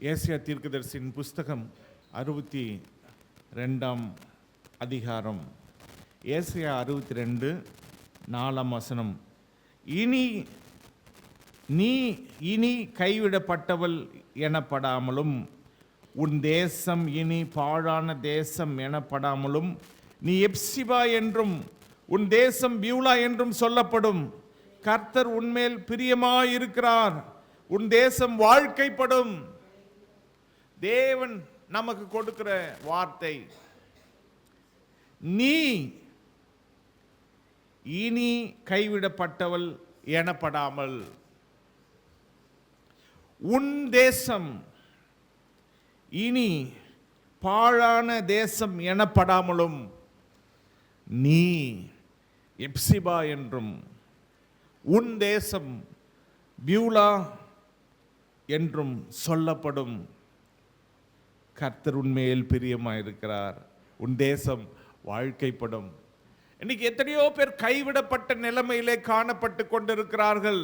ஏசாயா தீர்க்கதரிசியின் புஸ்தகம் 62ஆம் அதிகாரம். ஏசாயா 62 4ஆம் வசனம். இனி கைவிடப்பட்டவள் எனப்படாமலும் உன் தேசம் இனி பாழான தேசம் எனப்படாமலும் நீ எப்சிபா என்றும் உன் தேசம் பியூலா என்றும் சொல்லப்படும். கர்த்தர் உன்மேல் பிரியமாயிருக்கிறார், உன் தேசம் வாழ்க்கைப்படும். தேவன் நமக்கு கொடுக்கிற வார்த்தை, நீ இனி கைவிடப்பட்டவள் எனப்படாமல் உன் தேசம் இனி பாழான தேசம் எனப்படாமலும் நீ எப்சிபா என்றும் உன் தேசம் பியூலா என்றும் சொல்லப்படும். கர்த்தர் உன்மேல் பிரியமாயிருக்கிறார், உன் தேசம் வாழ்க்கைப்படும். இன்னைக்கு எத்தனையோ பேர் கைவிடப்பட்ட நிலைமையிலே காணப்பட்டு கொண்டிருக்கிறார்கள்.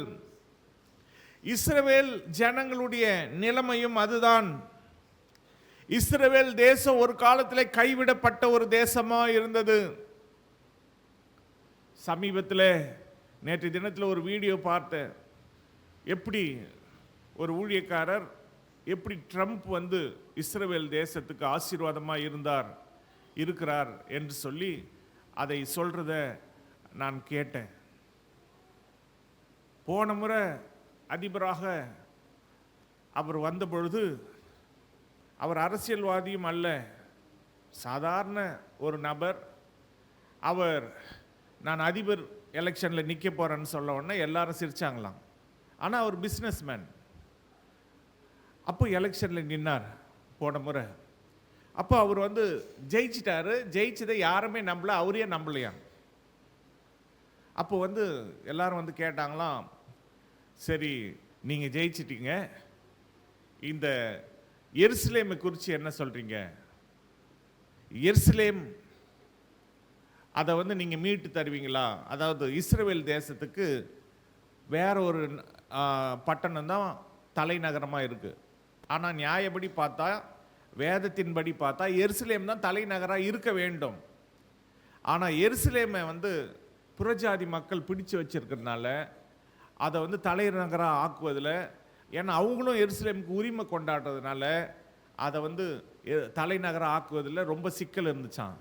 இஸ்ரவேல் ஜனங்களுடைய நிலைமையும் அதுதான். இஸ்ரவேல் தேசம் ஒரு காலத்திலே கைவிடப்பட்ட ஒரு தேசமா இருந்தது. சமீபத்தில் நேற்று தினத்தில் ஒரு வீடியோ பார்த்தேன். எப்படி ஒரு ஊழியக்காரர் எப்படி ட்ரம்ப் வந்து இஸ்ரவேல் தேசத்துக்கு ஆசீர்வாதமாக இருக்கிறார் என்று சொல்லி அதை சொல்றத நான் கேட்டேன். போன முறை அதிபராக அவர் வந்த பொழுது அவர் அரசியல்வாதியும் அல்ல, சாதாரண ஒரு நபர். அவர் நான் அதிபர் எலெக்ஷனில் நிற்க போகிறேன்னு சொல்ல உடனே எல்லாரும் சிரிச்சாங்களாம். ஆனால் அவர் பிஸ்னஸ்மேன். அப்போ எலெக்ஷனில் நின்னார் போன முறை. அப்போ அவர் வந்து ஜெயிச்சிட்டாரு. ஜெயிச்சதை யாருமே நம்பல, அவரே நம்பலையா. அப்போ வந்து எல்லாரும் வந்து கேட்டாங்களாம், சரி நீங்கள் ஜெயிச்சிட்டீங்க, இந்த எருசலேமை குறித்து என்ன சொல்கிறீங்க? எருசலேம் அதை வந்து நீங்கள் மீட்டு தருவீங்களா? அதாவது இஸ்ரவேல் தேசத்துக்கு வேற ஒரு பட்டணம் தான் தலைநகரமாக இருக்குது. ஆனால் நியாயப்படி பார்த்தா, வேதத்தின்படி பார்த்தா எருசலேம் தான் தலைநகராக இருக்க வேண்டும். ஆனால் எருசலேமை வந்து புறஜாதி மக்கள் பிடிச்சு வச்சிருக்கிறதுனால அதை வந்து தலைநகராக ஆக்குவதில், ஏன்னா அவங்களும் எருசலேமுக்கு உரிமை கொண்டாடுறதுனால அதை வந்து தலைநகராக ஆக்குவதில் ரொம்ப சிக்கல் இருந்துச்சான்.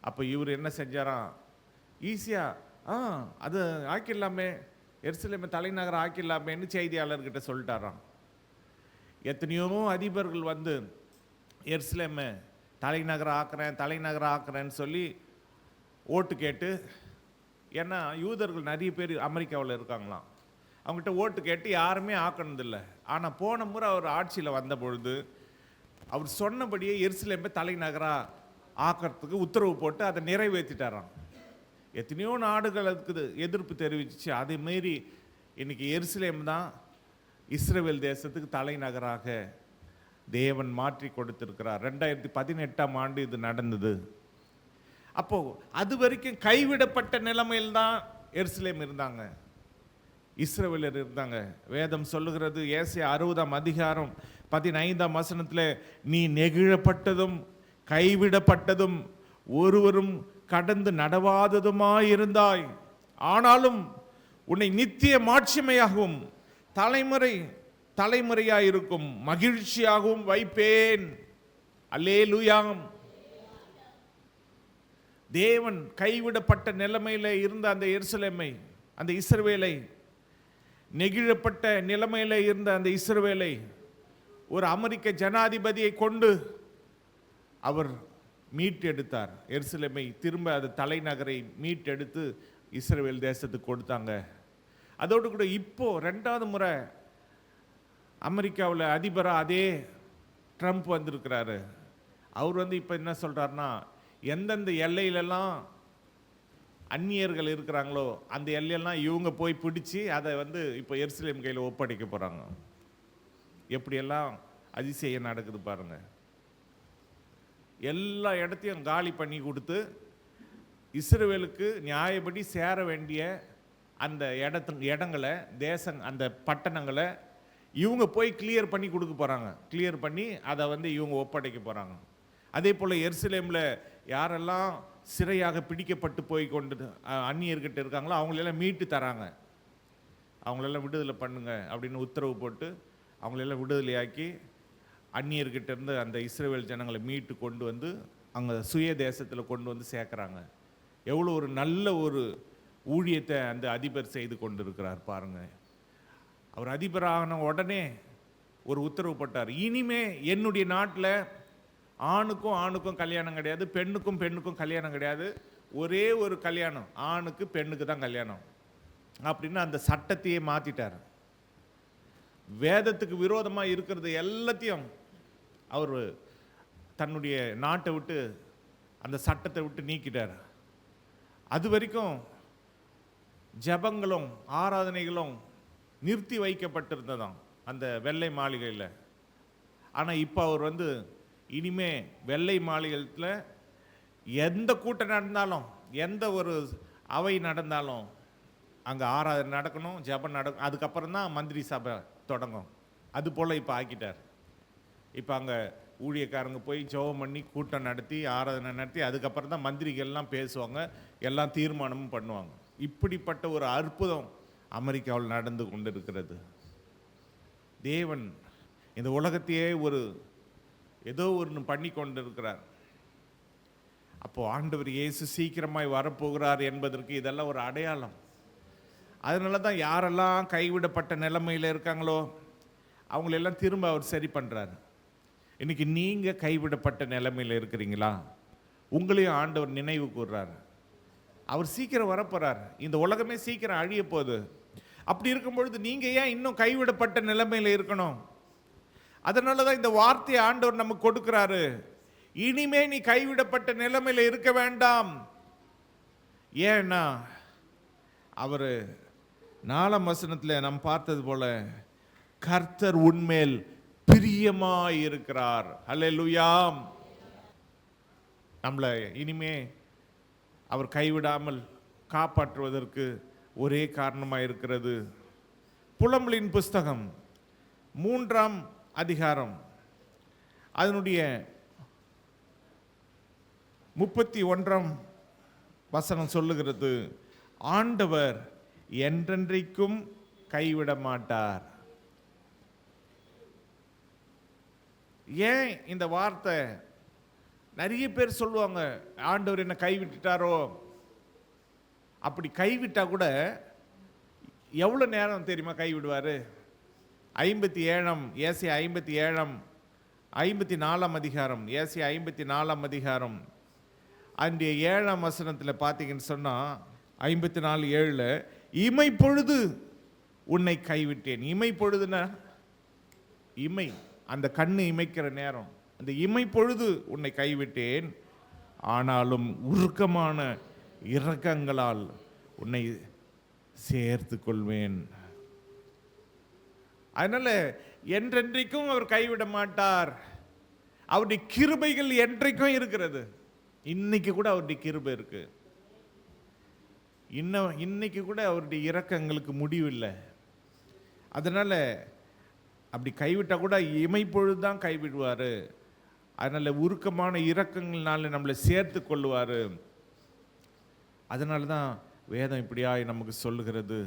அப்போ இவர் என்ன செஞ்சாராம், ஈஸியாக அது ஆக்கிடலாமே, எருசலேமை தலைநகரம் ஆக்கிடலாமேன்னு செய்தியாளர்கிட்ட சொல்லிட்டாராம். எத்தனையோ அதிபர்கள் வந்து எருசலேமை தலைநகரம் ஆக்குறேன்னு சொல்லி ஓட்டு கேட்டு, ஏன்னா யூதர்கள் நிறைய பேர் அமெரிக்காவில் இருக்காங்களாம், அவங்ககிட்ட ஓட்டு கேட்டு யாருமே ஆக்கணுதில்லை. ஆனால் போன முறை அவர் ஆட்சியில் வந்த பொழுது அவர் சொன்னபடியே எருசலேமை தலைநகராக ஆக்கிறதுக்கு உத்தரவு போட்டு அதை நிறைவேற்றிட்டாராம். எத்தனையோ நாடுகள் அதுக்கு எதிர்ப்பு தெரிவிச்சு, அதை மீறி இன்னைக்கு எருசலேம் தான் இஸ்ரவேல் தேசத்துக்கு தலைநகராக தேவன் மாற்றி கொடுத்திருக்கிறார். 2018ஆம் ஆண்டு இது நடந்தது. அப்போ அது வரைக்கும் கைவிடப்பட்ட நிலைமையில் தான் எருசலேம் இருந்தாங்க, இஸ்ரவேலர் இருந்தாங்க. வேதம் சொல்லுகிறது, ஏசாயா 60ஆம் அதிகாரம் 15ஆம் வசனத்தில், நீ நெகிழப்பட்டதும் கைவிடப்பட்டதும் ஒருவரும் கடந்து நடவாததுமாயிருந்தாய், ஆனாலும் உன்னை நித்திய மாட்சிமையாகவும் தலைமுறையாயிருக்கும் மகிழ்ச்சியாகவும் வைப்பேன். அல்லேலூயா. தேவன் கைவிடப்பட்ட நிலைமையில இருந்த அந்த எருசலேமை, அந்த இஸ்ரவேலை, நெகிழப்பட்ட நிலைமையில இருந்த அந்த இஸ்ரவேலை ஒரு அமெரிக்க ஜனாதிபதியை கொண்டு அவர் மீட்டெடுத்தார். எருசலேமை திரும்ப அது தலைநகரை மீட்டெடுத்து இஸ்ரவேல் தேசத்துக்கு கொடுத்தாங்க. அதோடு கூட இப்போ 2வது முறை அமெரிக்காவில் அதிபராக அதே ட்ரம்ப் வந்திருக்கிறாரு. அவர் வந்து இப்போ என்ன சொல்கிறாருன்னா, எந்தெந்த எல்லையிலெல்லாம் அந்நியர்கள் இருக்கிறாங்களோ அந்த எல்லையெல்லாம் இவங்க போய் பிடிச்சி அதை வந்து இப்போ எருசலேம் கையில் ஒப்படைக்க போகிறாங்க. எப்படியெல்லாம் அதிசயம் நடக்குது பாருங்க. எல்லா இடத்தையும் காலி பண்ணி கொடுத்து இஸ்ரவேலுக்கு நியாயப்படி சேர வேண்டிய அந்த இடங்களை அந்த பட்டணங்களை இவங்க போய் கிளியர் பண்ணி கொடுக்க போகிறாங்க. கிளியர் பண்ணி அதை இவங்க ஒப்படைக்க போகிறாங்க. அதே போல் எருசலேமில் யாரெல்லாம் சிறையாக பிடிக்கப்பட்டு போய் கொண்டு அந்நியர்கிட்ட இருக்காங்களோ அவங்களெல்லாம் மீட்டு தராங்க. அவங்களெல்லாம் விடுதலை பண்ணுங்க அப்படின்னு உத்தரவு போட்டு அவங்களெல்லாம் விடுதலையாக்கி அந்நியர்கிட்ட இருந்து அந்த இஸ்ரவேல் ஜனங்களை மீட்டு கொண்டு வந்து அங்கே சுய தேசத்தில் கொண்டு வந்து சேர்க்குறாங்க. எவ்வளோ ஒரு நல்ல ஒரு ஊழியத்தை அந்த அதிபர் செய்து கொண்டு இருக்கிறார் பாருங்க. அவர் அதிபரான உடனே ஒரு உத்தரவு போட்டார், இனிமே என்னுடைய நாட்டில் ஆணுக்கும் ஆணுக்கும் கல்யாணம் கிடையாது, பெண்ணுக்கும் பெண்ணுக்கும் கல்யாணம் கிடையாது, ஒரே ஒரு கல்யாணம், ஆணுக்கு பெண்ணுக்கு தான் கல்யாணம் அப்படின்னு அந்த சட்டத்தையே மாற்றிட்டார். வேதத்துக்கு விரோதமாக இருக்கிறது எல்லாத்தையும் அவர் தன்னுடைய நாட்டை விட்டு அந்த சட்டத்தை விட்டு நீக்கிட்டார். அது வரைக்கும் ஜபங்களும் ஆராதனைகளும் நிறுத்தி வைக்கப்பட்டிருந்ததாம் அந்த வெள்ளை மாளிகையில். ஆனால் இப்போ அவர் இனிமே வெள்ளை மாளிகையில் எந்த கூட்டம் நடந்தாலும் எந்த ஒரு அவை நடந்தாலும் அங்கே ஆராதனை நடக்கணும், ஜபம் நடக்கும். அதுக்கப்புறம் தான் மந்திரி சபை தொடங்கும். அது போல் இப்போ ஆக்கிட்டார். இப்போ அங்கே ஊழியக்காரங்க போய் ஜெபம் பண்ணி கூட்டம் நடத்தி ஆராதனை நடத்தி அதுக்கப்புறம் தான் மந்திரிகள்லாம் பேசுவாங்க, எல்லாம் தீர்மானமும் பண்ணுவாங்க. இப்படிப்பட்ட ஒரு அற்புதம் அமெரிக்காவில் நடந்து கொண்டு இருக்கிறது. தேவன் இந்த உலகத்தையே ஏதோ ஒன்று பண்ணி கொண்டு இருக்கிறார். அப்போது ஆண்டவர் இயேசு சீக்கிரமாய் வரப்போகிறார் என்பதற்கு இதெல்லாம் ஒரு அடையாளம். அதனால தான் யாரெல்லாம் கைவிடப்பட்ட நிலைமையில் இருக்காங்களோ அவங்களெல்லாம் திரும்ப அவர் சரி பண்ணுறார். இன்னைக்கு நீங்கள் கைவிடப்பட்ட நிலைமையில் இருக்கிறீங்களா? உங்களையும் ஆண்டவர் நினைவு கூர்றார். அவர் சீக்கிரம் வரப்போகிறார். இந்த உலகமே சீக்கிரம் அழிய போகுது. அப்படி இருக்கும் பொழுது நீங்கள் ஏன் இன்னும் கைவிடப்பட்ட நிலைமையில் இருக்கணும்? அதனால தான் இந்த வார்த்தையை ஆண்டவர் நமக்கு கொடுக்கிறாரு. இனிமே நீ கைவிடப்பட்ட நிலைமையில் இருக்க வேண்டாம். ஏன்னா அவர் 4ஆம் வசனத்தில் நாம் பார்த்தது போல கர்த்தர் உன்மேல் பிரியமாய் இருக்கிறார். அல்லேலூயா. நம்மளை இனிமே அவர் கைவிடாமல் காப்பாற்றுவதற்கு ஒரே காரணமாக இருக்கிறது. புலம்பலின் புஸ்தகம் 3ஆம் அதிகாரம் அதனுடைய 31ஆம் வசனம் சொல்லுகிறது, ஆண்டவர் என்றென்றைக்கும் கைவிட மாட்டார். ஏன் இந்த வார்த்தை? நிறைய பேர் சொல்லுவாங்க, ஆண்டவர் என்ன கைவிட்டுட்டாரோ. அப்படி கைவிட்டா கூட எவ்வளோ நேரம் தெரியுமா கைவிடுவார்? 57ஆம் ஏசாயா 54ஆம் அதிகாரம், ஏசாயா 54ஆம் அதிகாரம் அந்த 7ஆம் வசனத்தில் பார்த்தீங்கன்னு சொன்னால் 54:7 இமை பொழுது உன்னை கைவிட்டேன். இமை பொழுதுன்னா இமை, அந்த கண்ணு இமைக்கிற நேரம், அந்த இமை பொழுது உன்னை கைவிட்டேன், ஆனாலும் உருக்கமான இரக்கங்களால் உன்னை சேர்த்து கொள்வேன். அதனால என்றென்றைக்கும் அவர் கைவிட மாட்டார். அவருடைய கிருபைகள் என்றைக்கும் இருக்கிறது. இன்னைக்கு கூட அவருடைய கிருபை இருக்கு. இன்னைக்கு கூட அவருடைய இரக்கங்களுக்கு முடிவில்லை. அதனால அப்படி கைவிட்டா கூட இமைப்பொழுது தான் கைவிடுவார். அதனால உருக்கமான இரக்கங்கள்னால நம்மளை சேர்த்து கொள்ளுவார். அதனால தான் வேதம் இப்படியாய் நமக்கு சொல்லுகிறது.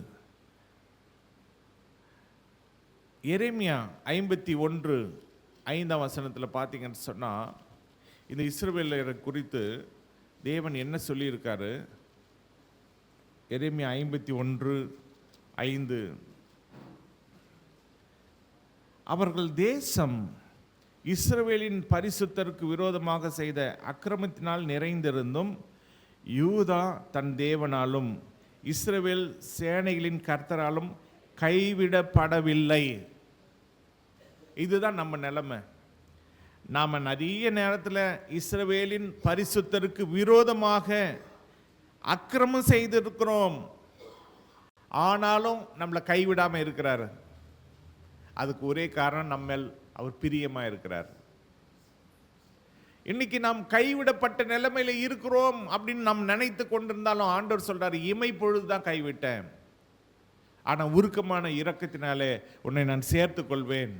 எரேமியா 51:5 வசனத்தில் பார்த்தீங்கன்னு சொன்னால் இந்த இஸ்ரவேலரை குறித்து தேவன் என்ன சொல்லியிருக்காரு? எரேமியா 51:5 அவர்கள் தேசம் இஸ்ரவேலின் பரிசுத்தருக்கு விரோதமாக செய்த அக்கிரமத்தினால் நிறைந்திருந்தும் யூதா தன் தேவனாலும் இஸ்ரவேல் சேனைகளின் கர்த்தராலும் கைவிடப்படவில்லை. இதுதான் நம்ம நிலைமை. நாம் நிறைய நேரத்தில் இஸ்ரவேலின் பரிசுத்தருக்கு விரோதமாக அக்கிரமம் செய்திருக்கிறோம், ஆனாலும் நம்மளை கைவிடாமல் இருக்கிறார். அதுக்கு ஒரே காரணம் நம்மேல் அவர் பிரியமாக இருக்கிறார். இன்னைக்கு நாம் கைவிடப்பட்ட நிலைமையில இருக்கிறோம் அப்படின்னு நாம் நினைத்து கொண்டிருந்தாலும் ஆண்டவர் சொல்றாரு, இமை பொழுது தான் கைவிட்டேன். ஆனால் உருக்கமான இரக்கத்தினாலே உன்னை நான் சேர்த்துக் கொள்வேன்.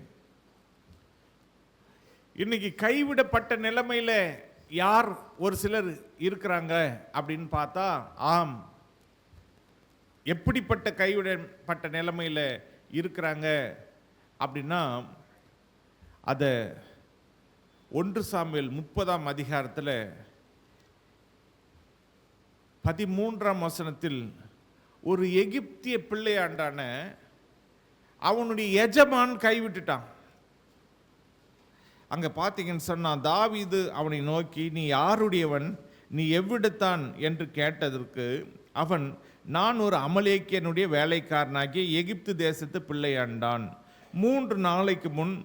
இன்னைக்கு கைவிடப்பட்ட நிலைமையில யார் ஒரு சிலர் இருக்கிறாங்க அப்படின்னு பார்த்தா, ஆம், எப்படிப்பட்ட கைவிடப்பட்ட நிலைமையில இருக்கிறாங்க அப்படின்னா, அதை 1 சாமுவேல் 30ஆம் அதிகாரத்தில் 13ஆம் வசனத்தில் ஒரு எகிப்திய பிள்ளையாண்டான அவனுடைய எஜமான் கைவிட்டுட்டான். அங்க பார்த்தீங்கன்னு சொன்னா, தாவீது அவனை நோக்கி, நீ யாருடையவன், நீ எவ்விடத்தான் என்று கேட்டதற்கு அவன், நான் ஒரு அமலேக்கியனுடைய வேலைக்காரனாகிய எகிப்து தேசத்து பிள்ளையாண்டான். 3 நாளைக்கு முன்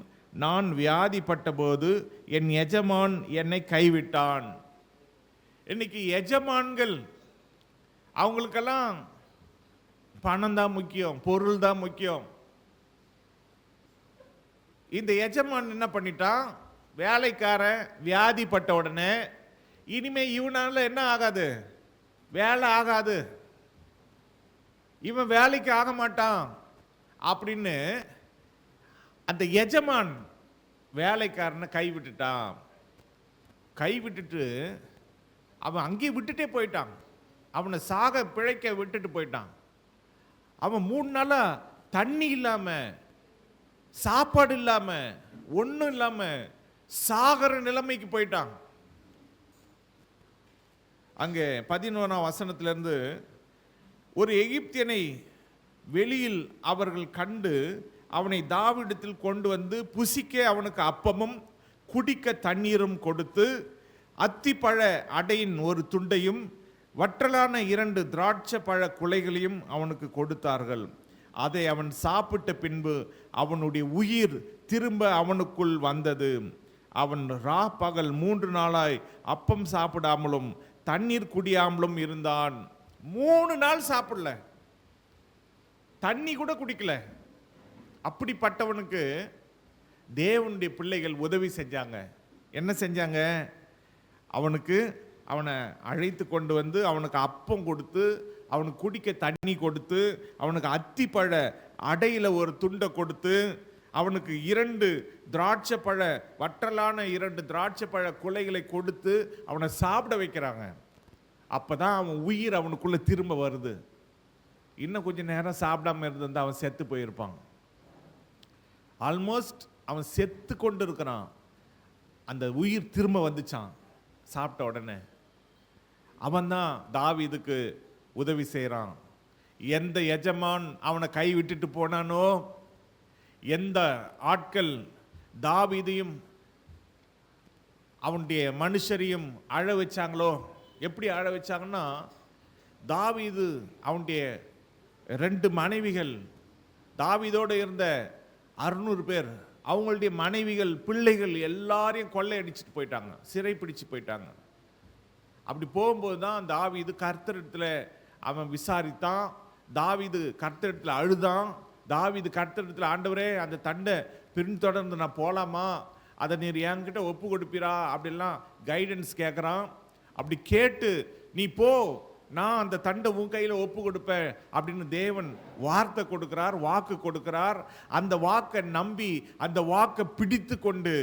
நான் வியாதிப்பட்ட போது என் எஜமான் என்னை கைவிட்டான். இன்னைக்கு எஜமான்கள் அவங்களுக்கெல்லாம் பணம் தான் முக்கியம், பொருள் தான் முக்கியம். இந்த எஜமான் என்ன பண்ணிட்டான், வேலைக்காரன் வியாதிப்பட்ட உடனே இனிமே இவனால என்ன ஆகாது, வேலை ஆகாது, இவன் வேலைக்கு ஆக மாட்டான் அப்படின்னு அந்த எஜமான் வேலைக்காரனை கைவிட்டுட்டான். கைவிட்டுட்டு அவன் அங்கேயே விட்டுட்டே போயிட்டான். அவனை சாக பிழைக்க விட்டுட்டு போயிட்டான். அவன் 3 நாளா தண்ணி இல்லாம, சாப்பாடு இல்லாம, ஒன்றும் இல்லாம சாகர நிலைமைக்கு போயிட்டான். அங்கே 11ஆம் வசனத்திலிருந்து, ஒரு எகிப்தியனை வெளியில் அவர்கள் கண்டு அவனை தாவீதிடத்தில் கொண்டு வந்து புசிக்க அவனுக்கு அப்பமும் குடிக்க தண்ணீரும் கொடுத்து, அத்திப்பழ அடையின் ஒரு துண்டையும் வற்றலான 2 திராட்சை பழ குலைகளையும் அவனுக்கு கொடுத்தார்கள். அதை அவன் சாப்பிட்ட பின்பு அவனுடைய உயிர் திரும்ப அவனுக்குள் வந்தது. அவன் பகல் 3 நாளாய் அப்பம் சாப்பிடாமலும் தண்ணீர் குடியாமலும் இருந்தான். 3 நாள் சாப்பிடல, தண்ணி கூட குடிக்கல. அப்படிப்பட்டவனுக்கு தேவனுடைய பிள்ளைகள் உதவி செஞ்சாங்க. என்ன செஞ்சாங்க, அவனை அழைத்து கொண்டு வந்து அவனுக்கு அப்பம் கொடுத்து, அவனுக்கு குடிக்க தண்ணி கொடுத்து, அவனுக்கு அத்திப்பழ அடையில் ஒரு துண்டை கொடுத்து, அவனுக்கு 2 திராட்சை பழ வற்றலான 2 திராட்சை பழ குலைகளை கொடுத்து அவனை சாப்பிட வைக்கிறாங்க. அப்பதான் அவன் உயிர் அவனுக்குள்ள திரும்ப வருது. இன்னும் கொஞ்சம் நேரம் சாப்பிடாம இருந்திருந்தா அவன் செத்து போயிருப்பான். ஆல்மோஸ்ட் அவன் செத்து கொண்டு இருக்கிறான். அந்த உயிர் திரும்ப வந்துச்சான் சாப்பிட்ட உடனே. அவன் தான் தாவீதுக்கு உதவி செய்கிறான். எந்த எஜமான் அவனை கை விட்டுட்டு போனானோ, எந்த ஆட்கள் தாவீதையும் அவனுடைய மனுஷரையும் அழ வச்சாங்களோ, எப்படி அழ வச்சாங்கன்னா, தாவீது அவனுடைய 2 மனைவிகள், தாவீதோடு இருந்த 600 பேர், அவங்களுடைய மனைவிகள் பிள்ளைகள் எல்லாரையும் கொள்ளையடிச்சிட்டு போயிட்டாங்க, சிறை பிடிச்சு போயிட்டாங்க. அப்படி போகும்போது தான் தாவீது கர்த்தரிடத்துல அவன் விசாரித்தான். தாவீது கர்த்தரிடத்துல அழுதான். தாவீது கர்த்தரிடத்துல, ஆண்டவரே அந்த தண்டை பின்தொடர்ந்து நான் போகலாமா, அதை நீர் என்கிட்ட ஒப்பு கொடுப்பீரா அப்படிலாம் கைடன்ஸ் கேட்குறான். அப்படி கேட்டு, நீ போ, நான் அந்த தண்டை உன் கையில் ஒப்பு கொடுப்பேன் அப்படின்னு தேவன் வார்த்தை கொடுக்கிறார், வாக்கு கொடுக்கிறார். அந்த வாக்கை நம்பி அந்த வாக்கை பிடித்து கொண்டு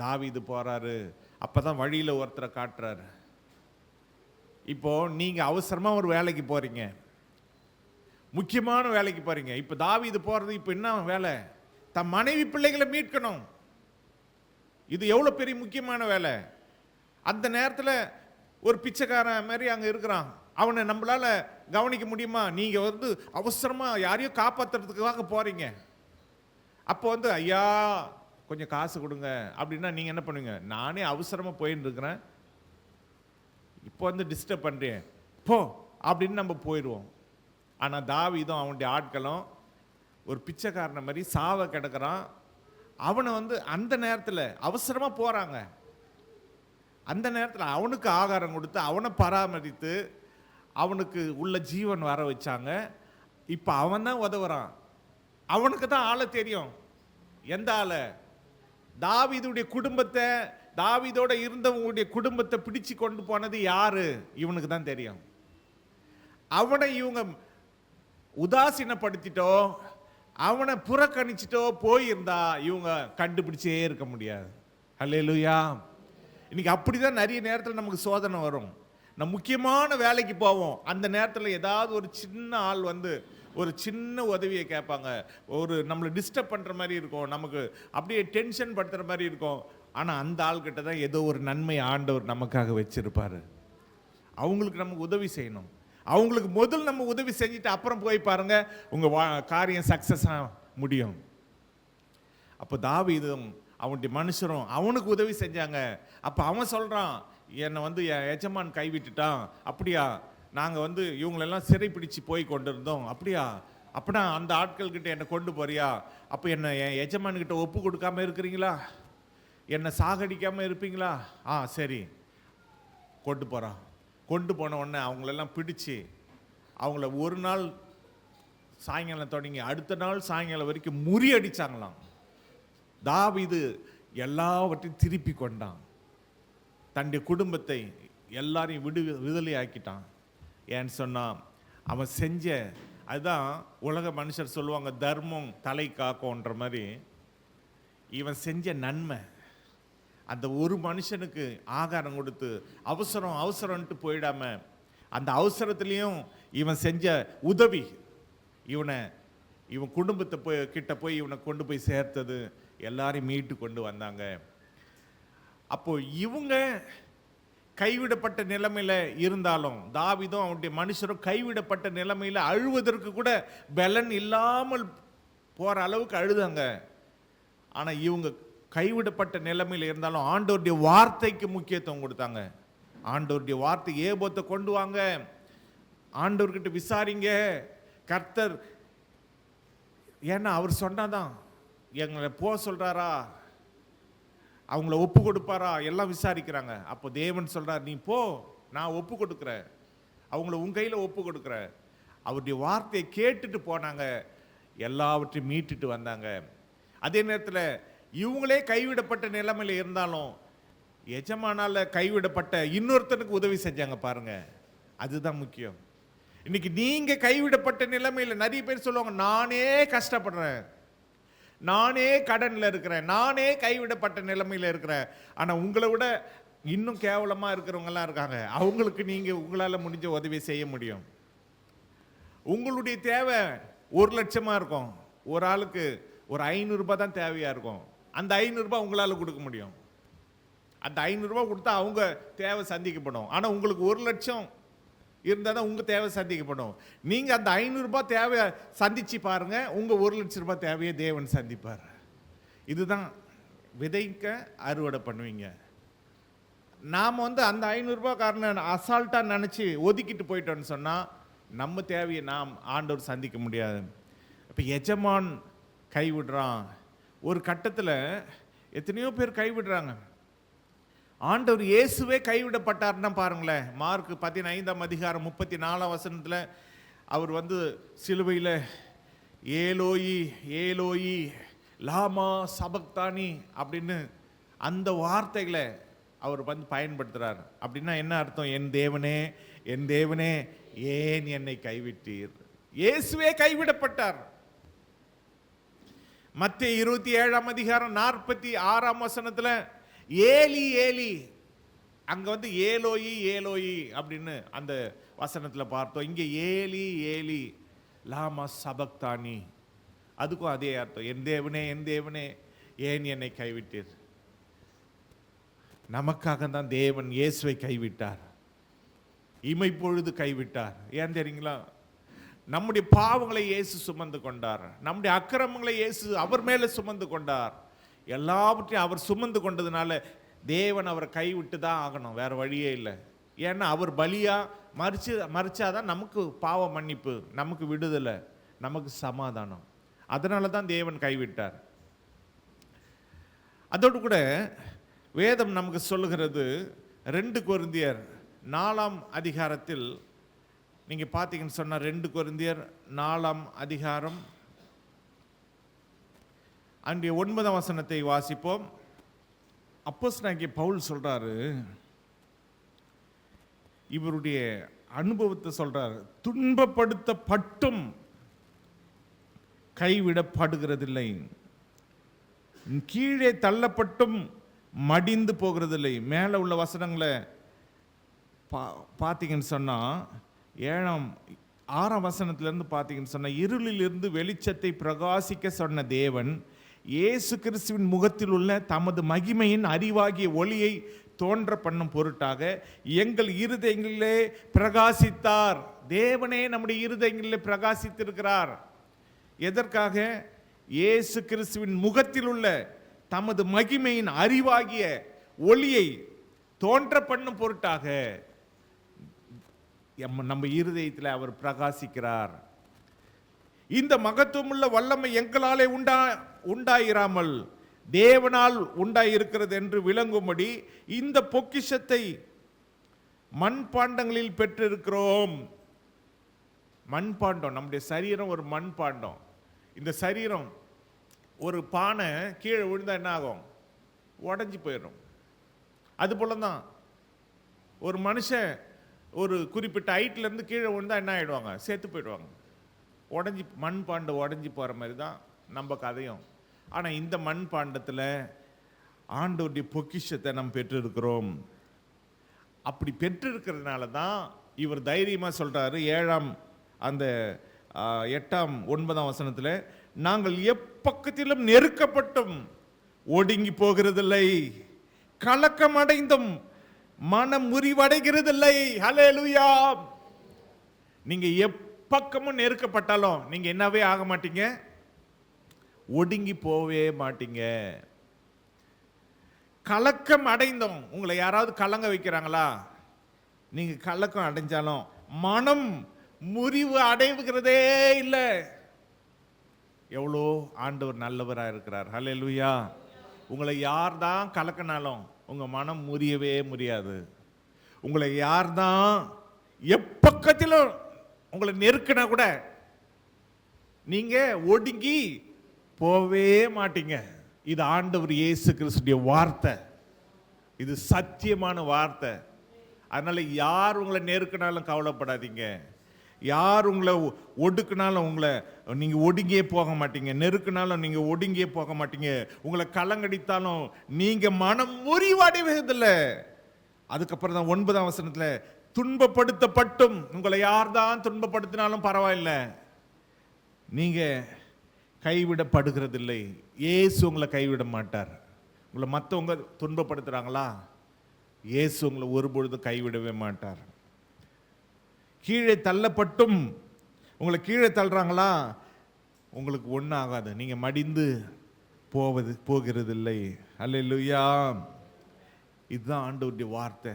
தாவீது போறாரு. அப்பதான் வழியில் ஒருத்தரை காட்டுறாரு. இப்போ நீங்க அவசரமா ஒரு வேலைக்கு போறீங்க, முக்கியமான வேலைக்கு போறீங்க. இப்ப தாவீது போறது இப்ப என்ன வேலை, தன் மனைவி பிள்ளைகளை மீட்கணும். இது எவ்வளவு பெரிய முக்கியமான வேலை. அந்த நேரத்தில் ஒரு பிச்சைக்காரன் மாதிரி அங்கே இருக்கிறான். அவனை நம்மளால கவனிக்க முடியுமா? நீங்க அவசரமா யாரையோ காப்பாற்றுறதுக்காக போறீங்க. அப்போ ஐயா கொஞ்சம் காசு கொடுங்க அப்படின்னா நீங்க என்ன பண்ணுவீங்க? நானே அவசரமா போயின்னு இருக்கிறேன், இப்போ டிஸ்டர்ப் பண்றேன், போ அப்படின்னு நம்ம போயிடுவோம். ஆனா தாவீதும் அவனுடைய ஆட்களும் ஒரு பிச்சைக்காரனை மாதிரி சாவ கிடக்கிறான். அவனை அந்த நேரத்தில் அவசரமா போறாங்க. அந்த நேரத்தில் அவனுக்கு ஆகாரம் கொடுத்து அவனை பராமரித்து அவனுக்கு உள்ள ஜீவன் வர வச்சாங்க. இப்போ அவன் தான் உதவுறான். அவனுக்கு தான் ஆளை தெரியும். எந்த ஆளை? தாவீதுடைய குடும்பத்தை, தாவீதோட இருந்தவங்களுடைய குடும்பத்தை பிடிச்சு கொண்டு போனது யாரு? இவனுக்கு தான் தெரியும். அவனை இவங்க உதாசீனப்படுத்திட்டோ அவனை புறக்கணிச்சிட்டோ போயிருந்தா இவங்க கண்டுபிடிச்சே இருக்க முடியாது. அல்லேலூயா. இன்னைக்கு அப்படிதான் நிறைய நேரத்தில் நமக்கு சோதனை வரும். நம்ம முக்கியமான வேலைக்கு போவோம், அந்த நேரத்தில் ஏதாவது ஒரு சின்ன ஆள் வந்து ஒரு சின்ன உதவியை கேட்பாங்க, ஒரு நம்மளை டிஸ்டர்ப் பண்ணுற மாதிரி இருக்கும், நமக்கு அப்படியே டென்ஷன் படுத்துகிற மாதிரி இருக்கும். ஆனால் அந்த ஆள்கிட்ட தான் ஏதோ ஒரு நன்மை ஆண்டவர் நமக்காக வச்சிருப்பாரு. அவங்களுக்கு நமக்கு உதவி செய்யணும். அவங்களுக்கு முதல் நம்ம உதவி செஞ்சுட்டு அப்புறம் போய் பாருங்க, உங்கள் காரியம் சக்ஸஸாக முடியும். அப்போ தாவீதும் அவனுடைய மனுஷரும் அவனுக்கு உதவி செஞ்சாங்க. அப்போ அவன் சொல்கிறான், என்னை வந்து என் எஜமான் கைவிட்டுட்டான். அப்படியா, நாங்கள் வந்து இவங்களெல்லாம் சிறை பிடிச்சு போய் கொண்டு இருந்தோம். அப்படியா, அப்படின்னா அந்த ஆட்கள்கிட்ட என்னை கொண்டு போறியா? அப்போ என்னை என் எஜமான்கிட்ட ஒப்பு கொடுக்காம இருக்கிறீங்களா? என்னை சாகடிக்காமல் இருப்பீங்களா? சரி, கொண்டு போகிறான். கொண்டு போன உடனே அவங்களெல்லாம் பிடிச்சு அவங்கள ஒரு நாள் சாயங்காலம் தொடங்கி அடுத்த நாள் சாயங்காலம் வரைக்கும் முறியடிச்சாங்களாம். தாவீது எல்லாவற்றையும் திருப்பி கொண்டான். தன்னுடைய குடும்பத்தை எல்லாரையும் விடுதலை ஆக்கிட்டான். ஏன்னு சொன்னான், அவன் செஞ்ச அதுதான் உலக மனுஷர் சொல்லுவாங்க, தர்மம் தலை காக்கும்ன்ற மாதிரி. இவன் செஞ்ச நன்மை, அந்த ஒரு மனுஷனுக்கு ஆகாரம் கொடுத்து அவசரம்ட்டு போயிடாம அந்த அவசரத்துலேயும் இவன் செஞ்ச உதவி இவன் குடும்பத்தை கிட்ட போய் இவனை கொண்டு போய் சேர்த்தது, எல்லாரையும் மீட்டு கொண்டு வந்தாங்க. அப்போ இவங்க கைவிடப்பட்ட நிலைமையில இருந்தாலும், தாவீதும் அவனுடைய மனுஷரும் கைவிடப்பட்ட நிலைமையில அழுவதற்கு கூட பலன் இல்லாமல் போற அளவுக்கு அழுதாங்க. ஆனா இவங்க கைவிடப்பட்ட நிலைமையில் இருந்தாலும் ஆண்டவருடைய வார்த்தைக்கு முக்கியத்துவம் கொடுத்தாங்க. ஆண்டவருடைய வார்த்தை, ஏபோத்தை கொண்டு வாங்க, ஆண்டவர்கிட்ட விசாரிங்க, கர்த்தர் ஏன்னா அவர் சொன்னாதான் எங்களை போக சொல்றாரா, அவங்கள ஒப்பு கொடுப்பாரா, எல்லாம் விசாரிக்கிறாங்க. அப்போ தேவன் சொல்றார், நீ போ, நான் ஒப்பு கொடுக்குறேன், அவங்கள உன் கையில் ஒப்பு கொடுக்குறேன். அவருடைய வார்த்தையை கேட்டுட்டு போனாங்க, எல்லாவற்றையும் மீட்டுட்டு வந்தாங்க. அதே நேரத்தில் இவங்களே கைவிடப்பட்ட நிலைமையில் இருந்தாலும் எஜமானால கைவிடப்பட்ட இன்னொருத்தனுக்கு உதவி செஞ்சாங்க பாருங்க, அதுதான் முக்கியம். இன்னைக்கு நீங்க கைவிடப்பட்ட நிலைமையில் நிறைய பேர் சொல்லுவாங்க, நானே கஷ்டப்படுறேன், நானே கடன்ல இருக்கிறேன், நானே கைவிடப்பட்ட நிலைமையில் இருக்கிறேன். ஆனா உங்களை விட இன்னும் கேவலமா இருக்கிறவங்க எல்லாம் இருக்காங்க, அவங்களுக்கு நீங்க உங்களால முடிஞ்ச உதவி செய்ய முடியும். உங்களுடைய தேவை 1 லட்சமா இருக்கும், ஒரு ஆளுக்கு ஒரு 500 ரூபாய் தான் தேவையா இருக்கும். அந்த 500 ரூபாய் உங்களால கொடுக்க முடியும். அந்த 500 ரூபாய் கொடுத்தா அவங்க தேவை சந்திக்கப்படும். ஆனா உங்களுக்கு 1 லட்சம் இருந்தால் தான் உங்க தேவை சந்திக்கப்படும். நீங்க அந்த 500 ரூபாய் தேவையை சந்திச்சு பாருங்க, உங்க 1 லட்சம் ரூபாய் தேவையை தேவன் சந்திப்பார். இதுதான் விதைக்க அறுவடை பண்ணுவீங்க. நாம வந்து அந்த 500 ரூபாய் காரணம் அசால்ட்டா நினைச்சு ஒதுக்கிட்டு போயிட்டோம்னு சொன்னா நம்ம தேவையை நாம் ஆண்டவர் சந்திக்க முடியாது. இப்ப எஜமான் கைவிடுறான். ஒரு கட்டத்தில் எத்தனையோ பேர் கைவிடுறாங்க. ஆண்டவர் இயேசுவே கைவிடப்பட்டார்னா பாருங்களேன். மார்க் 15ஆம் அதிகாரம் 34ஆம் வசனத்தில் அவர் வந்து சிலுவையில் ஏலோயி ஏலோயி லாமா சபக்தானி அப்படின்னு அந்த வார்த்தைகளை அவர் வந்து பயன்படுத்துகிறார். அப்படின்னா என்ன அர்த்தம்? என் தேவனே என் தேவனே ஏன் என்னை கைவிட்டீர். இயேசுவே கைவிடப்பட்டார். மத்தேயு 27ஆம் அதிகாரம் 46ஆம் வசனத்தில் ஏலி ஏலி, அங்க வந்து ஏலோயி ஏலோயி அப்படின்னு அந்த வசனத்தில் பார்த்தோம். இங்க ஏலி ஏலி லாமா சபக்தானி, அதுக்கும் அதே அர்த்தம், என் தேவனே ஏன் என்னை கைவிட்டீர். நமக்காக தான் தேவன் இயேசுவை கைவிட்டார், இமைப்பொழுது கைவிட்டார். ஏன் தெரியுங்களா? நம்முடைய பாவங்களை இயேசு சுமந்து கொண்டார், நம்முடைய அக்கிரமங்களை இயேசு அவர் மேலே சுமந்து கொண்டார். எல்லாவற்றையும் அவர் சுமந்து கொண்டதுனால தேவன் அவரை கைவிட்டு தான் ஆகணும், வேற வழியே இல்லை. ஏன்னா அவர் பலியா மறிச்சாதான் நமக்கு பாவ மன்னிப்பு, நமக்கு விடுதலை, நமக்கு சமாதானம். அதனால தான் தேவன் கைவிட்டார். அதோடு கூட வேதம் நமக்கு சொல்லுகிறது 2 கொரிந்தியர் 4ஆம் அதிகாரத்தில் நீங்க பார்த்தீங்கன்னு சொன்னா 2 கொரிந்தியர் 4ஆம் அதிகாரம் அங்கே 9ஆம் வசனத்தை வாசிப்போம். அப்போஸ்தலனாகிய பவுல் சொல்றாரு, இவருடைய அனுபவத்தை சொல்றாரு. துன்பப்படுத்தப்பட்டும் கைவிடப்படுகிறதில்லை. கீழே தள்ளப்பட்டும் மடிந்து போகிறதில்லை. மேலே உள்ள வசனங்களை பார்த்தீங்கன்னு சொன்னால் 6ஆம் வசனத்திலிருந்து பார்த்தீங்கன்னு சொன்னால், இருளிலிருந்து வெளிச்சத்தை பிரகாசிக்க சொன்ன தேவன் இயேசு கிறிஸ்துவின் முகத்தில் உள்ள தமது மகிமையின் அறிவாகிய ஒளியை தோன்ற பண்ணும் பொருட்டாக எங்கள் இருதயங்களிலே பிரகாசித்தார். தேவனே நம்முடைய இருதயங்களிலே பிரகாசித்திருக்கிறார். எதற்காக? இயேசு கிறிஸ்துவின் முகத்தில் உள்ள தமது மகிமையின் அறிவாகிய ஒளியை தோன்ற பண்ணும் பொருட்டாக நம்ம இருதயத்தில் அவர் பிரகாசிக்கிறார். இந்த மகத்துவமுள்ள வல்லமை எங்களாலே உண்டாயிராமல் தேவனால் உண்டாயிருக்கிறது என்று விளங்கும்படி இந்த பொக்கிஷத்தை மண்பாண்டங்களில் பெற்றிருக்கிறோம். மண்பாண்டம், நம்முடைய சரீரம் ஒரு மண்பாண்டம். இந்த சரீரம் ஒரு பானை கீழே விழுந்தா என்ன ஆகும்? உடஞ்சி போயிடும். அது போல தான் ஒரு மனுஷன் ஒரு குறிப்பிட்ட ஹைட்லேருந்து கீழே விழுந்தா என்ன ஆகிடுவாங்க? சேர்த்து போயிடுவாங்க. உடஞ்சி மண்பாண்டை உடஞ்சி போகிற மாதிரி தான் நம்ம கதையும். ஆனால் இந்த மண்பாண்டத்தில் ஆண்டவருடைய பொக்கிஷத்தை நம்ம பெற்றிருக்கிறோம். அப்படி பெற்றிருக்கிறதுனால தான் இவர் தைரியமாக சொல்கிறாரு. 7ஆம் அந்த 8ஆம் 9ஆம் வசனத்தில், நாங்கள் எப்பக்கத்திலும் நெருக்கப்பட்டும் ஒடுங்கி போகிறதில்லை, கலக்கம் அடைந்தும் மனம் முறிவடைகிறதில்லை. ஹல்லேலூயா. நீங்க எப்பக்கமும் நெருக்கப்பட்டாலும் நீங்க என்னவே ஆக மாட்டீங்க, ஒடுங்கி போவே மாட்டீங்க. கலக்கம் அடைந்தும், உங்களை யாராவது கலங்க வைக்கிறாங்களா? நீங்க கலக்கம் அடைஞ்சாலும் மனம் முறிவு அடைவுகிறதே இல்லை. எவ்வளோ ஆண்டவர் நல்லவராக இருக்கிறார். ஹல்லேலூயா. உங்களை யார் தான் கலக்கினாலும் உங்க மனம் முறியவே முடியாது. உங்களை யார் தான் எப்பக்கத்திலும் உங்களை நெருக்கினா கூட நீங்க ஒடுங்கி போவே மாட்டீங்க. இது ஆண்டவர் இயேசு கிறிஸ்துடைய வார்த்தை. இது சத்தியமான வார்த்தை. அதனால யார் உங்களை நெருக்கினாலும் கவலைப்படாதீங்க. யார் உங்களை ஒடுக்குனாலும் உங்களை நீங்க ஒடுங்கியே போக மாட்டீங்க. நெருக்குனாலும் நீங்க ஒடுங்கியே போக மாட்டீங்க. உங்களை கலங்கடித்தாலும் நீங்க மனம் முறிவடைவதில்லை. அதுக்கப்புறம் தான் 9ஆம் வசனத்தில், துன்பப்படுத்தப்பட்டும், உங்களை யார் தான் துன்பப்படுத்தினாலும் பரவாயில்லை, நீங்க கைவிடப்படுகிறதில்லை. இயேசு உங்களை கைவிட மாட்டார். உங்களை மற்றவங்க துன்பப்படுத்துறாங்களா? இயேசு உங்களை ஒருபொழுதும் கைவிடவே மாட்டார். கீழே தள்ளப்பட்டும், உங்களை கீழே தள்ளுறாங்களா? உங்களுக்கு ஒன்றும் ஆகாது. நீங்க மடிந்து போகிறதில்லை. அல்லேலூயா. இதுதான் ஆண்டவருடைய வார்த்தை.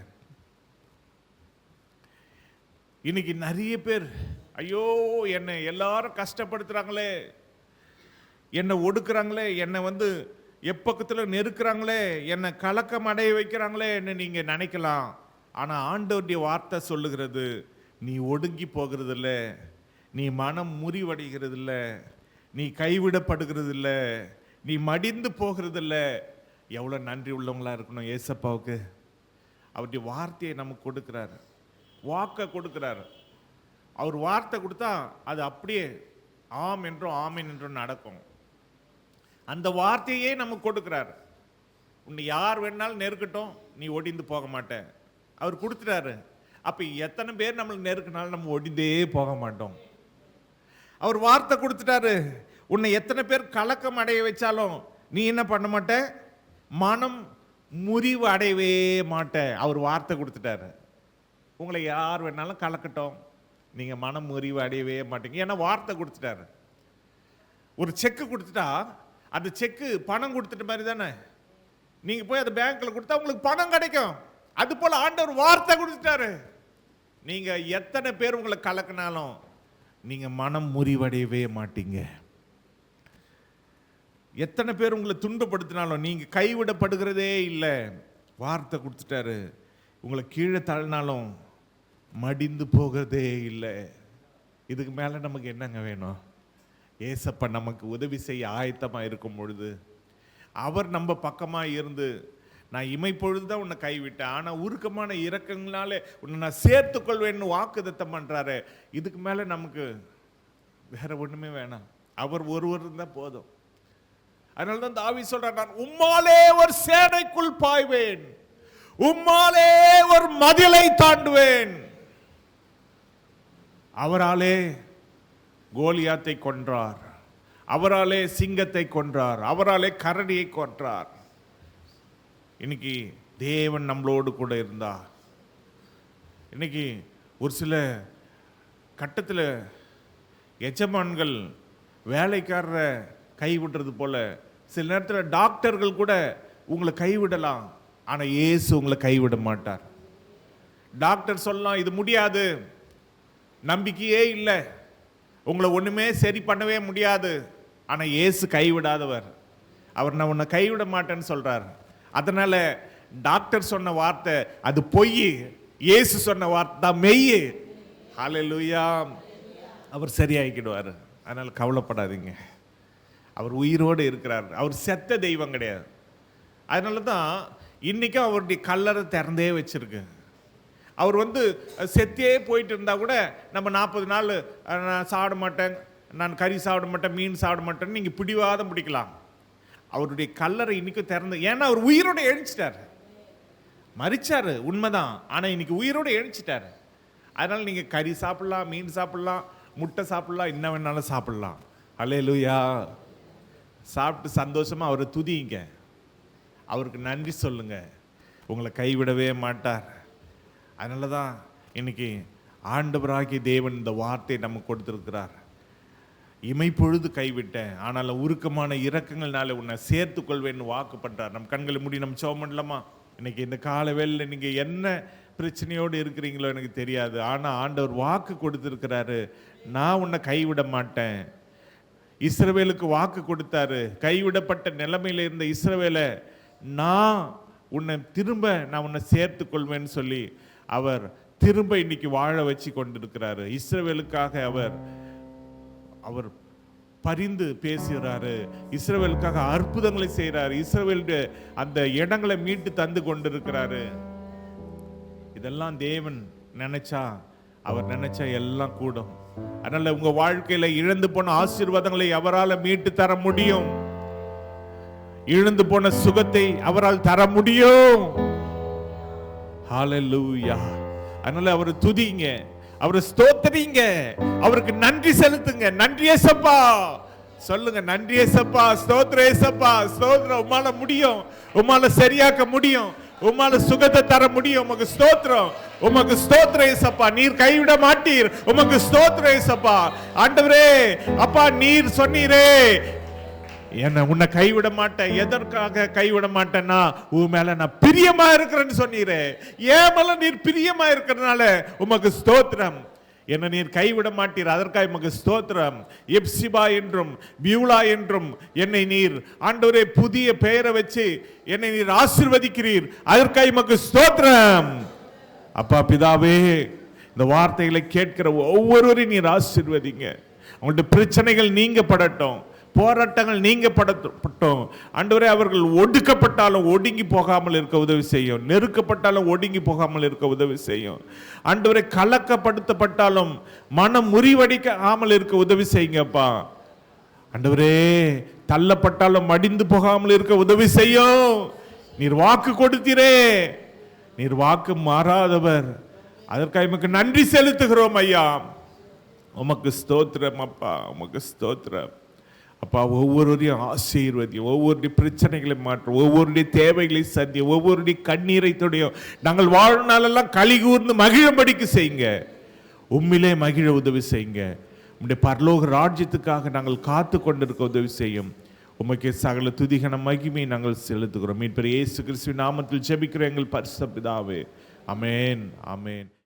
இன்னைக்கு நிறைய பேர், ஐயோ என்னை எல்லாரும் கஷ்டப்படுத்துறாங்களே, என்னை ஒடுக்குறாங்களே, என்னை எப்பக்கத்தில் நெருக்குறாங்களே, என்னை கலக்கம் அடைய வைக்கிறாங்களே என்ன நீங்க நினைக்கலாம். ஆனா ஆண்டவருடைய வார்த்தை சொல்லுகிறது, நீ ஒடுங்கி போகிறதில்ல, நீ மனம் முறிவடைகிறதில்ல, நீ கைவிடப்படுகிறதில்ல, நீ மடிந்து போகிறதில்ல. எவ்வளோ நன்றி உள்ளவங்களா இருக்கணும் ஏசப்பாவுக்கு. அவருடைய வார்த்தையை நமக்கு கொடுக்கிறார், வாக்க கொடுக்கிறார். அவர் வார்த்தை கொடுத்தா அது அப்படியே ஆம் என்றும் ஆமீன் என்றும் நடக்கும். அந்த வார்த்தையே நமக்கு கொடுக்கிறார். உன்னை யார் வேணாலும் நெருக்கட்டும், நீ ஒடிந்து போக மாட்டேன். அவர் கொடுத்துட்டாரு. அப்ப எத்தனை பேர் நம்மளுக்கு நெருக்கினாலும் நம்ம ஒடிந்தே போக மாட்டோம். அவர் வார்த்தை கொடுத்துட்டாரு. உன்னை எத்தனை பேர் கலக்கம் அடைய வச்சாலும் நீ என்ன பண்ண மாட்ட, மனம் முறிவு அடையவே மாட்ட. அவர் வார்த்தை கொடுத்துட்டாரு. உங்களை யார் வேணாலும் கலக்கட்டும், நீங்க மனம் முறிவு அடையவே மாட்டீங்க. ஏன்னா வார்த்தை கொடுத்துட்டாரு. ஒரு செக்கு கொடுத்துட்டா அந்த செக்கு பணம் கொடுத்துட்ட மாதிரி தானே. நீங்க போய் அந்த பேங்க்ல கொடுத்தா உங்களுக்கு பணம் கிடைக்கும். அது போல ஆண்டவர் வார்த்தை கொடுத்துட்டாரு. நீங்க எத்தனை பேர் உங்களை கலக்கினாலும் நீங்க மனம் முறிவடையவே மாட்டீங்க. எத்தனை பேர் உங்களை துன்பப்படுத்தினாலும் நீங்க கைவிடப்படுகிறதே இல்லை. வார்த்தை கொடுத்துட்டாரு. உங்களை கீழே தள்ளினாலும் மடிந்து போகிறதே இல்லை. இதுக்கு மேல நமக்கு என்னங்க வேணும்? ஏசப்பா நமக்கு உதவி செய்ய ஆயத்தமா இருக்கும் பொழுது, அவர் நம்ம பக்கமா இருந்து, நான் இமைப்பொழுது தான் உன்னை கைவிட்டேன், ஆனால் உருக்கமான இரக்கங்களாலே உன்னை நான் சேர்த்துக்கொள்வேன்னு வாக்குத்தத்தம் பண்றாரு. இதுக்கு மேலே நமக்கு வேற ஒன்றுமே வேணாம். அவர் ஒருவர் இருந்தால் போதும். அதனால தான் தாவீது சொல்றார், நான் உம்மாலே ஒரு சேனைக்குள் பாய்வேன், உம்மாலே ஒரு மதிலை தாண்டுவேன். அவராலே கோலியாத்தை கொன்றார், அவராலே சிங்கத்தை கொன்றார், அவராலே கரடியை கொன்றார். இன்னைக்கு தேவன் நம்மளோடு கூட இருந்தார். இன்னைக்கு ஒரு சில கட்டத்தில் எஜமான்கள் வேலைக்காரரை கைவிடுறது போல சில நேரத்தில் டாக்டர்கள் கூட உங்களை கைவிடலாம், ஆனால் இயேசு உங்களை கைவிட மாட்டார். டாக்டர் சொல்லலாம் இது முடியாது, நம்பிக்கையே இல்லை, உங்களை ஒன்றுமே சரி பண்ணவே முடியாது, ஆனால் இயேசு கைவிடாதவர். அவர் நான் உன்னை கைவிட மாட்டேன்னு சொல்கிறார். அதனால் டாக்டர் சொன்ன வார்த்தை அது பொய், இயேசு சொன்ன வார்த்தை தான் மெய். ஹல்லேலூயா. அவர் சரியாகிடுவார். அதனால் கவலைப்படாதீங்க, அவர் உயிரோடு இருக்கிறார். அவர் செத்த தெய்வம் கிடையாது. அதனால தான் இன்றைக்கும் அவருடைய கல்லறை திறந்தே வச்சிருக்கு. அவர் செத்தே போயிட்டு இருந்தால் கூட நம்ம 40 நாள் நான் சாப்பிட மாட்டேன், நான் கறி சாப்பிட மாட்டேன், மீன் சாப்பிட மாட்டேன்னு நீங்கள் பிடிவாதம் பிடிக்கலாம். அவருடைய கல்லறை இன்றைக்கும் திறந்து, ஏன்னா அவர் உயிரோடு எழுச்சிட்டார். மரிச்சார் உண்மைதான், ஆனால் இன்னைக்கு உயிரோடு எழுச்சிட்டார். அதனால் நீங்கள் கறி சாப்பிட்லாம், மீன் சாப்பிட்லாம், முட்டை சாப்பிட்லாம், என்ன வேணாலும் சாப்பிட்லாம். அல்லேலூயா. சாப்பிட்டு சந்தோஷமாக அவரை துதிங்க, அவருக்கு நன்றி சொல்லுங்க, உங்களை கைவிடவே மாட்டார். அதனால தான் இன்னைக்கு ஆண்டவராகிய தேவன் இந்த வார்த்தையை நமக்கு கொடுத்திருக்கிறார். இமைப்பொழுது கைவிட்டேன், ஆனால் உருக்கமான இரக்கங்கள்னால உன்னை சேர்த்து கொள்வேன்னு வாக்கு பண்றார். நம் கண்களை மூடி நம்ம ஜெபம் பண்ணலாமா? இன்னைக்கு இந்த கால வேளையில் நீங்க என்ன பிரச்சனையோடு இருக்கிறீங்களோ எனக்கு தெரியாது, ஆனால் ஆண்டவர் வாக்கு கொடுத்திருக்கிறாரு, நான் உன்னை கைவிட மாட்டேன். இஸ்ரவேலுக்கு வாக்கு கொடுத்தாரு, கைவிடப்பட்ட நிலைமையில இருந்த இஸ்ரவேலை நான் உன்னை சேர்த்து கொள்வேன்னு சொல்லி அவர் திரும்ப இன்னைக்கு வாழ வச்சு கொண்டிருக்கிறாரு. இஸ்ரவேலுக்காக அவர் பரிந்து பேசுகிறாரு, இஸ்ரவேலுக்காக அற்புதங்களை செய்கிறாரு, இஸ்ரவேலுடைய அந்த இடங்களை மீட்டு தந்து கொண்டிருக்கிறாரு. இதெல்லாம் தேவன் நினைச்சா, அவர் நினைச்சா எல்லாம் கூடும். அதனால உங்க வாழ்க்கையில இழந்து போன ஆசீர்வாதங்களை அவரால் மீட்டு தர முடியும், இழந்து போன சுகத்தை அவரால் தர முடியும். ஹல்லேலூயா. அதனால அவரை துதிங்க, அவரை ஸ்தோத்திரிங்க, அவருக்கு நன்றி செலுத்துங்க. நன்றி ஏசப்பா சொல்லுங்க, நன்றி ஏசப்பா, ஸ்தோத்திரம் ஏசப்பா, ஸ்தோத்திரம். உம்மால முடியும், உம்மால சரியாக்க முடியும், உம்மால சுகத்தை தர முடியும். உமக்கு ஸ்தோத்திரம், உமக்கு ஸ்தோத்திரம் ஏசப்பா. நீர் கைவிட மாட்டீர், உமக்கு ஸ்தோத்திரம் ஏசப்பா. ஆண்டவரே அப்பா, நீர் சொன்னீரே என்ன உன்னை கைவிட மாட்டேன். எதற்காக கைவிட மாட்டேன்னா உன் மேல நான் பிரியமா இருக்கிறேன்னு சொன்னீரே. ஏன் மேல நீர் பிரியமா இருக்கிறதுனால உமக்கு ஸ்தோத்திரம். என்ன நீர் கைவிட மாட்டீர், அதற்காக உமக்கு ஸ்தோத்திரம். எப்சிபா என்றும் பியூலா என்றும் என்னை நீர் ஆண்டவரே புதிய பெயரை வச்சு என்னை நீர் ஆசீர்வதிக்கிறீர், அதற்காக உமக்கு ஸ்தோத்திரம். அப்பா பிதாவே, இந்த வார்த்தைகளை கேட்கிற ஒவ்வொருவரையும் நீர் ஆசீர்வதிங்க. அவங்களுடைய பிரச்சனைகள் நீங்கப்படட்டும், போராட்டங்கள் நீங்கப்படட்டும். ஆண்டவரே, அவர்கள் ஒடுக்கப்பட்டாலும் ஒடுங்கி போகாமல் இருக்க உதவி செய்யும், நெருக்கப்பட்டாலும் ஒடுங்கி போகாமல் இருக்க உதவி செய்யும். ஆண்டவரே, கலக்கப்படுத்தப்பட்டாலும் மனம் முறிவடிக்காமல் இருக்க உதவி செய்யுங்கப்பா. ஆண்டவரே, தள்ளப்பட்டாலும் மடிந்து போகாமல் இருக்க உதவி செய்யும். நீர் வாக்கு கொடுத்தீரே, நீர் வாக்கு மாறாதவர், அதற்காக உமக்கு நன்றி செலுத்துகிறோம் ஐயா. உமக்கு ஸ்தோத்திரம் அப்பா, உமக்கு ஸ்தோத்திரம் அப்பா. ஒவ்வொருவரையும் ஆசீர்வதியும், ஒவ்வொருடைய பிரச்சனைகளை மாற்றும், ஒவ்வொருடைய தேவைகளை சந்தியும், ஒவ்வொருடைய கண்ணீரை துடையும். நாங்கள் வாழ்நாளெல்லாம் களி கூர்ந்து மகிழும்படிக்கு செய்யுங்க, உம்மிலே மகிழ உதவி செய்யுங்க. உம்முடைய பரலோக ராஜ்யத்துக்காக நாங்கள் காத்து கொண்டிருக்க உதவி செய்யும். உமக்கு சகல துதிகன மகிமை நாங்கள் செலுத்துகிறோம். மீட்பர் இயேசு கிறிஸ்துவின் நாமத்தில் ஜெபிக்கிறோம் எங்கள் பரிசுத்த பிதாவே. ஆமென், ஆமென்.